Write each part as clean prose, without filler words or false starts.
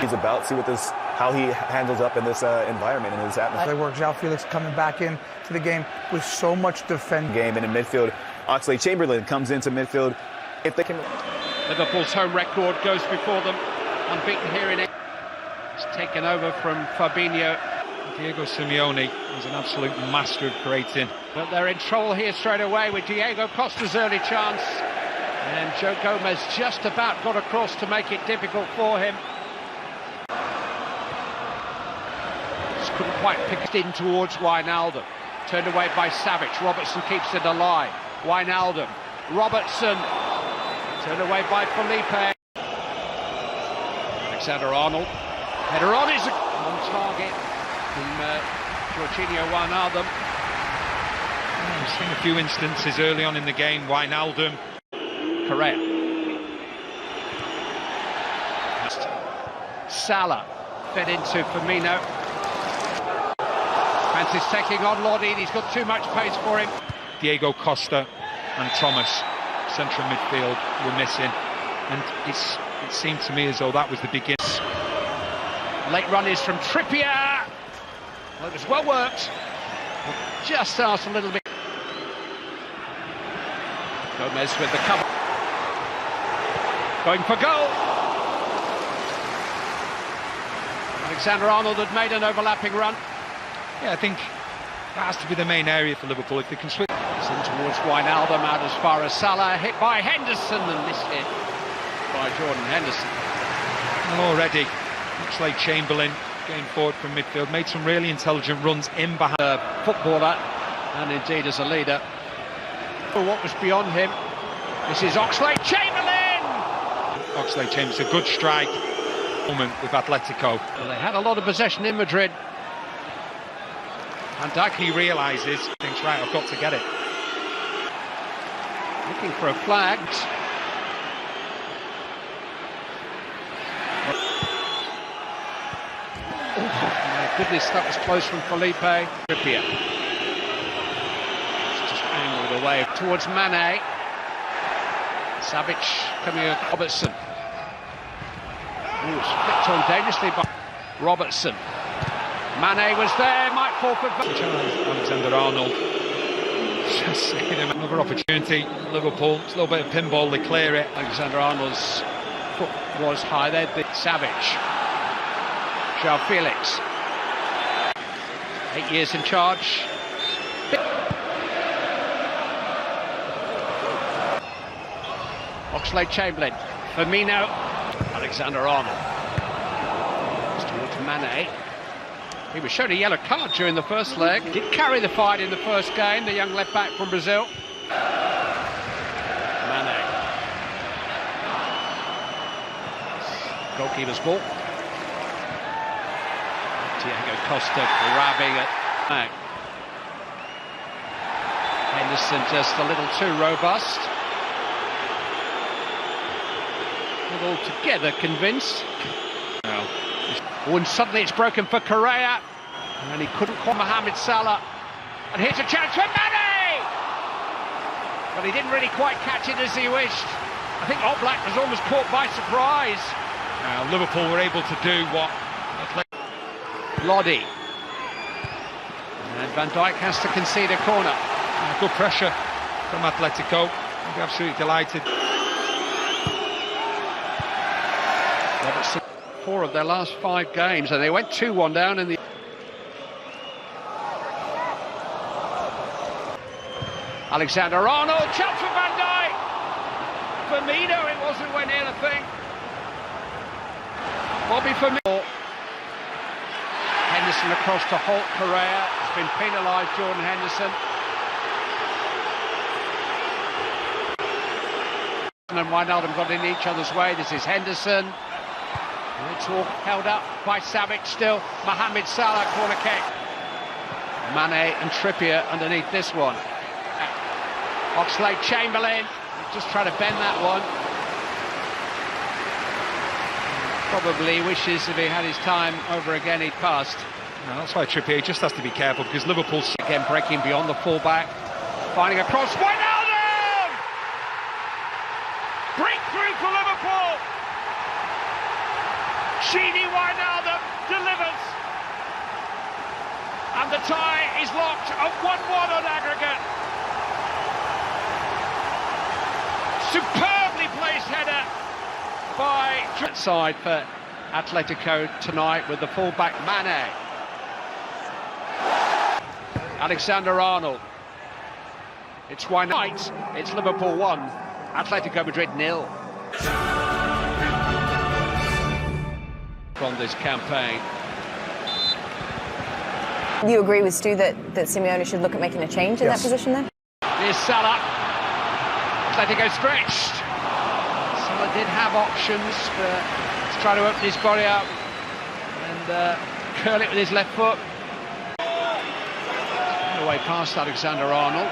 he's about, see what this, how he handles up in this environment, in this atmosphere. Where João Felix coming back in to the game with so much defend game, and in midfield, Oxlade-Chamberlain comes into midfield. If they can, Liverpool's home record goes before them, unbeaten here in. It's taken over from Fabinho. Diego Simeone is an absolute master of creating. But they're in trouble here straight away with Diego Costa's early chance. And Joe Gomez just about got across to make it difficult for him. Just couldn't quite pick it in towards Wijnaldum. Turned away by Savic. Robertson keeps it alive. Wijnaldum. Robertson. Turned away by Felipe. Alexander-Arnold. Header on is on target from Georginio Wijnaldum. We've seen a few instances early on in the game. Wijnaldum. Correct. Salah fed into Firmino. Francis taking on Lodi. He's got too much pace for him. Diego Costa and Thomas, central midfield, were missing. And it seemed to me as though that was the beginning. Late run is from Trippier. Well, it was well worked. Just asked a little bit. Gomez with the cover. Going for goal. Alexander-Arnold had made an overlapping run. Yeah, I think that has to be the main area for Liverpool. If they can switch. It's in towards Wijnaldum, out as far as Salah. Hit by Henderson and missed it by Jordan Henderson. And already, Oxlade-Chamberlain going forward from midfield, made some really intelligent runs in behind. A footballer, and indeed as a leader. What was beyond him? This is Oxlade-Chamberlain! Oxlade-Chamberlain's a good strike moment with Atletico. Well, they had a lot of possession in Madrid. And Dijk, he realises, thinks, right, I've got to get it. Looking for a flag. My goodness, that was close from Felipe. Trippier. It's just angled away towards Mane. Savic coming in. Robertson. Ooh, it's flicked on dangerously by Robertson. Mane was there, might fall for Alexander-Arnold. Just seeing him, another opportunity. Liverpool, it's a little bit of pinball, they clear it. Alexander-Arnold's foot was high there. Savic. João Felix. 8 years in charge. Oxlade-Chamberlain. Firmino. Alexander-Arnold. Towards Mane. He was shown a yellow card during the first leg. Did carry the fight in the first game, the young left-back from Brazil. Mane. Goalkeeper's ball. Diego Costa grabbing it back. Henderson just a little too robust. Not altogether convinced. No. And suddenly it's broken for Correa. And he couldn't call Mohamed Salah. And here's a chance for Mane! But he didn't really quite catch it as he wished. I think Oblak was almost caught by surprise. Liverpool were able to do what... Lodi. And Van Dijk has to concede a corner. Good pressure from Atletico. I'll be absolutely delighted. Robertson, 4 of their last 5 games, and they went 2-1 down in the... Alexander-Arnold, chance for Van Dijk! Firmino, it wasn't when near the thing. Bobby Firmino. Henderson across to halt Correa. It's been penalised, Jordan Henderson. And Wijnaldum got in each other's way. This is Henderson. It's all held up by Savic still. Mohamed Salah, corner kick. Mane and Trippier underneath this one. Oxlade-Chamberlain, just trying to bend that one. Probably wishes if he had his time over again he'd passed. No, that's why Trippier just has to be careful, because Liverpool... Again breaking beyond the fullback. Finding a cross. Wijnaldum! Breakthrough for Liverpool! Wijnaldum delivers. And the tie is locked at 1-1 on aggregate. Superbly placed header by Trent. Side for Atletico tonight with the fullback Mane. Alexander-Arnold. It's Wijnaldum. It's Liverpool 1, Atletico Madrid 0. From this campaign. You agree with Stu that Simeone should look at making a change in that position then? Here's Salah. Atletico stretched. Salah did have options, but he's trying to open his body up and curl it with his left foot. Away past Alexander-Arnold.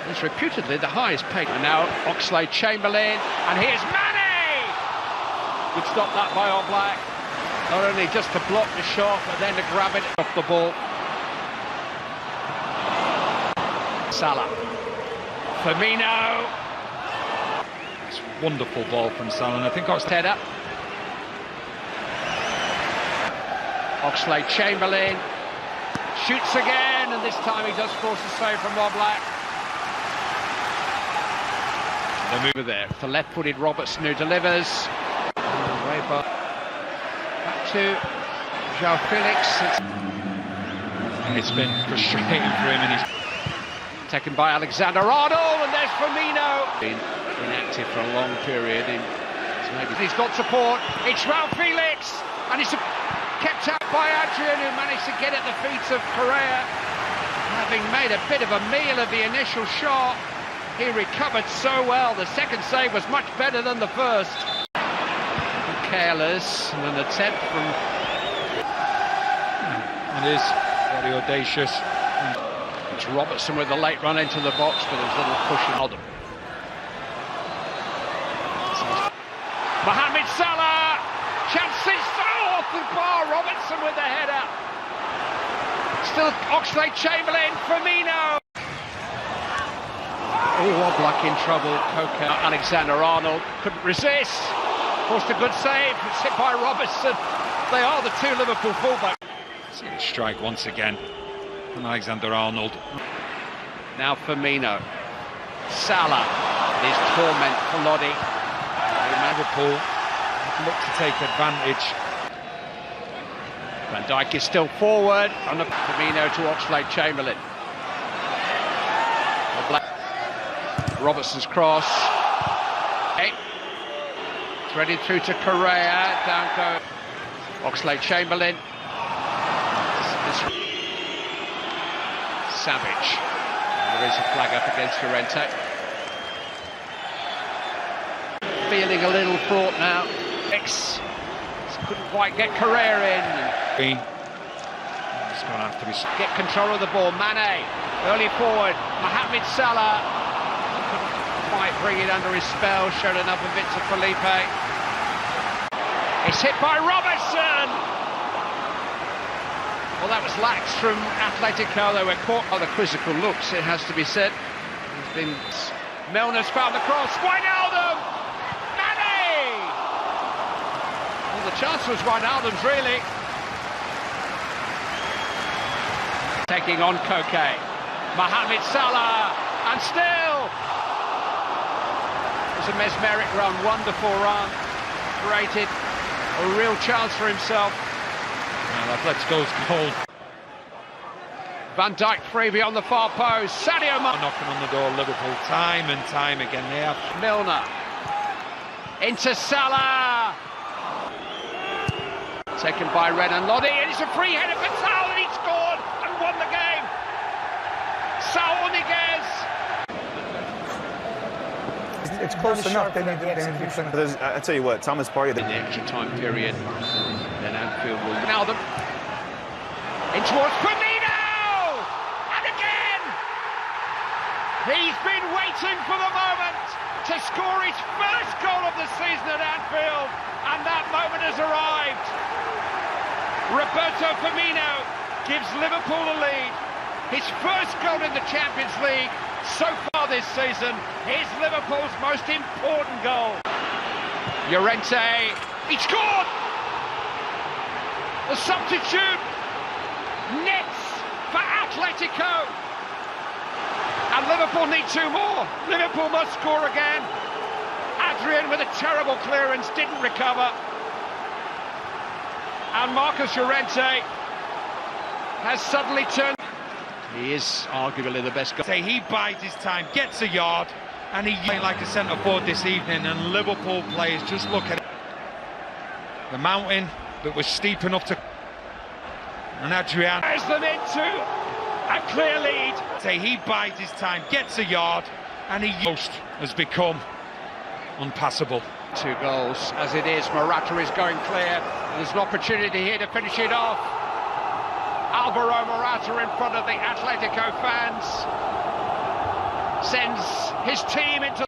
It's reputedly the highest paid. And now Oxlade-Chamberlain, and here's Mane! Good stop that by Oblak. Not only just to block the shot, but then to grab it off the ball. Salah. Firmino. It's a wonderful ball from Salah, and I think Extended. Oxlade-Chamberlain. Shoots again, and this time he does force a save from Oblak. The mover there. The left-footed Robertson who delivers. Back to João Felix. it's been frustrating for him, and he's Taken by Alexander-Arnold, and there's Firmino. Been inactive for a long period. He's got support. It's João Felix, and it's kept out by Adrian, who managed to get at the feet of Correa. Having made a bit of a meal of the initial shot, he recovered so well. The second save was much better than the first. Careless, and an attempt from... It is very audacious. It's Robertson with the late run into the box, but there's a little push in Haldum. Mohamed Salah! Chances off the bar, Robertson with the header. Still Oxlade-Chamberlain, Firmino. Oh, Oblak in trouble. Alexander-Arnold couldn't resist. Forced a good save. It's hit by Robertson. They are the two Liverpool fullbacks. See the strike once again from Alexander-Arnold. Now Firmino. Salah. It is torment for Lodi. Liverpool look to take advantage. Van Dijk is still forward. On the Firmino to Oxlade-Chamberlain. Robertson's cross. Okay. Threaded through to Correa. Down go Oxlade-Chamberlain. Savage. And there is a flag up against Trent. Feeling a little fraught now. X couldn't quite get Correa in. It's going to have to be... Get control of the ball. Mane, early forward. Mohamed Salah couldn't quite bring it under his spell. Showed enough of it to Felipe. It's hit by Robertson. Well, that was lax from Atletico. They were caught by the quizzical looks, it has to be said. Milner's found the cross. Wijnaldum. The chance was Wijnaldum's, really. Taking on Koke. Mohamed Salah, and still. It was a mesmeric run, wonderful run. Created a real chance for himself. Well, Atletico's goal. Van Dijk free beyond the far post. Sadio knocking on the door of Liverpool time and time again. They have Milner. Into Salah. Taken by Red and Lodi, and it's a free header for Saul, and he scored and won the game. Saul Niguez. It's close enough. They need to do something. I tell you what, Thomas Partey... In the extra time period, then Anfield will... Wijnaldum. In towards Firmino! And again! He's been waiting for the moment to score his first goal of the season at Anfield, and that moment has arrived. Roberto Firmino gives Liverpool a lead. His first goal in the Champions League so far this season. Here's Liverpool's most important goal. Llorente He scored! The substitute nets for Atletico. And Liverpool need two more. Liverpool must score again. Adrian with a terrible clearance, didn't recover. And Marcus Llorente has suddenly turned. He is arguably the best guy. He bides his time, gets a yard, and he's playing like a centre forward this evening, and Liverpool players just look at it. The mountain that was steep enough to... And Adrian... There's them into a clear lead. He bides his time, gets a yard, and he has become unpassable. 2 goals as it is. Morata is going clear. There's an opportunity here to finish it off. Alvaro Morata in front of the Atletico fans sends his team into...